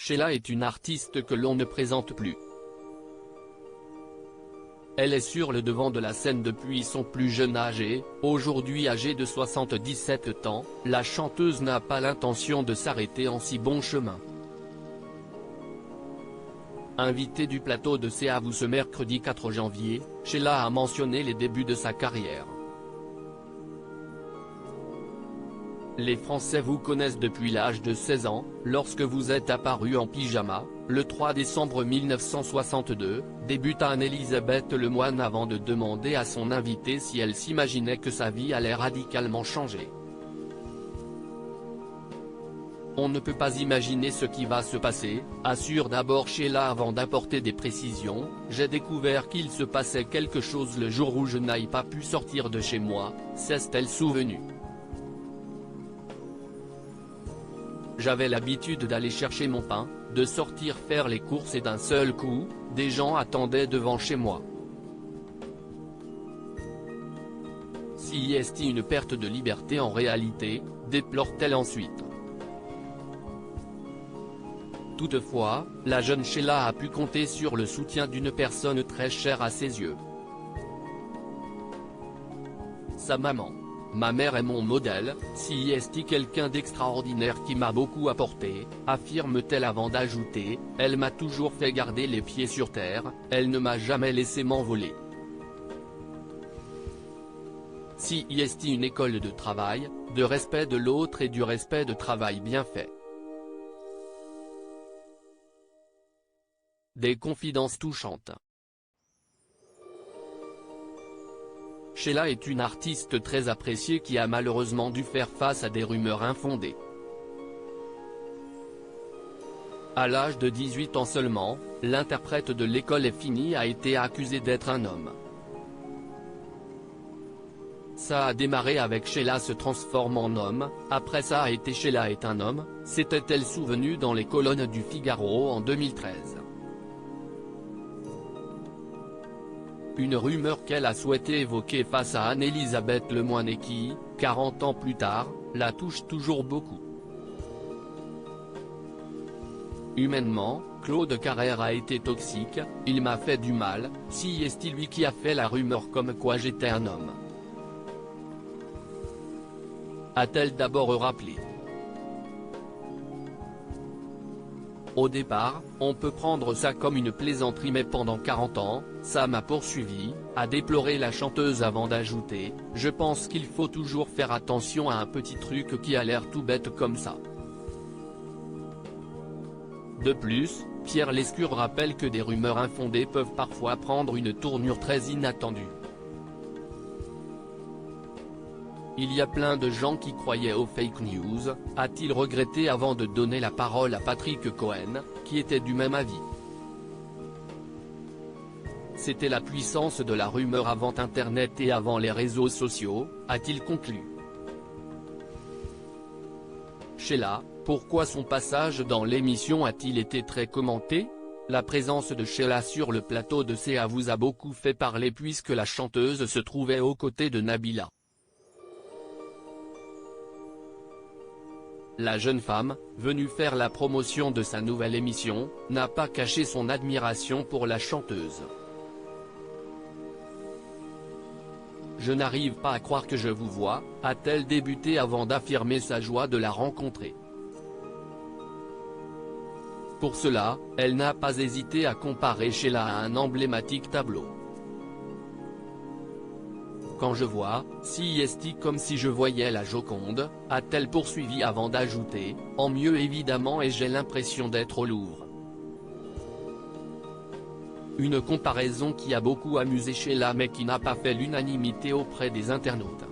Sheila est une artiste que l'on ne présente plus. Elle est sur le devant de la scène depuis son plus jeune âge et, aujourd'hui âgée de 77 ans, la chanteuse n'a pas l'intention de s'arrêter en si bon chemin. Invitée du plateau de C'est à vous ce mercredi 4 janvier, Sheila a mentionné les débuts de sa carrière. Les Français vous connaissent depuis l'âge de 16 ans, lorsque vous êtes apparu en pyjama, le 3 décembre 1962, débute Anne-Elisabeth Lemoine avant de demander à son invité si elle s'imaginait que sa vie allait radicalement changer. On ne peut pas imaginer ce qui va se passer, assure d'abord Sheila avant d'apporter des précisions. J'ai découvert qu'il se passait quelque chose le jour où je n'ai pas pu sortir de chez moi, s'est-elle souvenue. J'avais l'habitude d'aller chercher mon pain, de sortir faire les courses et d'un seul coup, des gens attendaient devant chez moi. Si y est une perte de liberté en réalité, déplore-t-elle ensuite. Toutefois, la jeune Sheila a pu compter sur le soutien d'une personne très chère à ses yeux. Sa maman. Ma mère est mon modèle, si y est quelqu'un d'extraordinaire qui m'a beaucoup apporté, affirme-t-elle avant d'ajouter, elle m'a toujours fait garder les pieds sur terre, elle ne m'a jamais laissé m'envoler. Si y est une école de travail, de respect de l'autre et du respect de travail bien fait. Des confidences touchantes. Sheila est une artiste très appréciée qui a malheureusement dû faire face à des rumeurs infondées. À l'âge de 18 ans seulement, l'interprète de L'école est finie a été accusée d'être un homme. Ça a démarré avec Sheila se transforme en homme, après ça a été Sheila est un homme, s'était-elle souvenue dans les colonnes du Figaro en 2013. Une rumeur qu'elle a souhaité évoquer face à Anne-Elisabeth Lemoine et qui, 40 ans plus tard, la touche toujours beaucoup. Humainement, Claude Carrère a été toxique, il m'a fait du mal, si est-il lui qui a fait la rumeur comme quoi j'étais un homme. A-t-elle d'abord rappelé. Au départ, on peut prendre ça comme une plaisanterie mais pendant 40 ans, ça m'a poursuivi, a déploré la chanteuse avant d'ajouter, je pense qu'il faut toujours faire attention à un petit truc qui a l'air tout bête comme ça. De plus, Pierre Lescure rappelle que des rumeurs infondées peuvent parfois prendre une tournure très inattendue. Il y a plein de gens qui croyaient aux fake news, a-t-il regretté avant de donner la parole à Patrick Cohen, qui était du même avis. C'était la puissance de la rumeur avant Internet et avant les réseaux sociaux, a-t-il conclu. Sheila, pourquoi son passage dans l'émission a-t-il été très commenté? La présence de Sheila sur le plateau de C'est à vous a beaucoup fait parler puisque la chanteuse se trouvait aux côtés de Nabila. La jeune femme, venue faire la promotion de sa nouvelle émission, n'a pas caché son admiration pour la chanteuse. Je n'arrive pas à croire que je vous vois, a-t-elle débuté avant d'affirmer sa joie de la rencontrer. Pour cela, elle n'a pas hésité à comparer Sheila à un emblématique tableau. Quand je vois, si est comme si je voyais la Joconde, a-t-elle poursuivi avant d'ajouter, en mieux évidemment et j'ai l'impression d'être au Louvre. Une comparaison qui a beaucoup amusé Sheila mais qui n'a pas fait l'unanimité auprès des internautes.